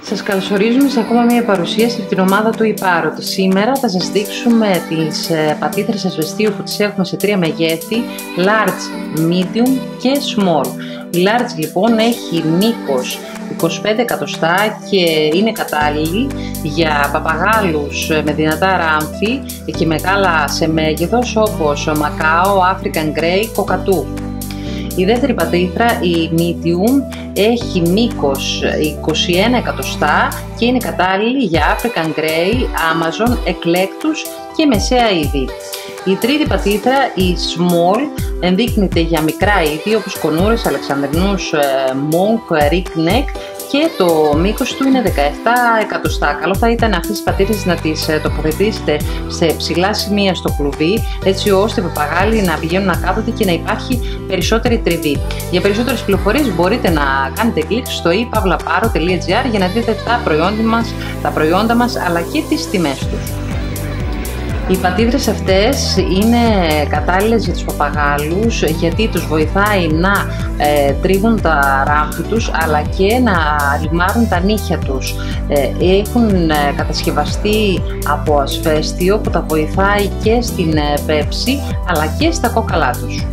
Σας καλωσορίζουμε σε ακόμα μια παρουσίαση από την ομάδα του Iparrot. Σήμερα θα σας δείξουμε τις πατήθρες ασβεστίου που τις έχουμε σε τρία μεγέθη, large, medium και small. Η large λοιπόν έχει μήκος 25 εκατοστά και είναι κατάλληλη για παπαγάλους με δυνατά ράμφη και μεγάλα σε μέγεθος όπως Macao, African Grey, Cockatoo. Η δεύτερη πατήθρα, η medium, έχει μήκος 21 εκατοστά και είναι κατάλληλη για African Grey, Amazon, Eclectus και μεσαία είδη. Η τρίτη πατήθρα, η small, ενδείκνυται για μικρά είδη όπως κονούρες, αλεξανδρινούς, monk, ringneck και το μήκος του είναι 17 εκατοστά. Καλό θα ήταν αυτές τις πατήθρες να τις τοποθετήσετε σε ψηλά σημεία στο κλουβί, έτσι ώστε οι παπαγάλοι να πηγαίνουν να κάθονται και να υπάρχει περισσότερη τριβή. Για περισσότερες πληροφορίες μπορείτε να κάνετε κλικ στο ipavlaparrot.gr για να δείτε τα προϊόντα μας αλλά και τις τιμές τους. Οι πατήθρες αυτές είναι κατάλληλες για τους παπαγάλους γιατί τους βοηθάει να τρίβουν τα ράμφη τους αλλά και να λιμάρουν τα νύχια τους. Έχουν κατασκευαστεί από ασβέστιο που τα βοηθάει και στην πέψη αλλά και στα κόκαλά τους.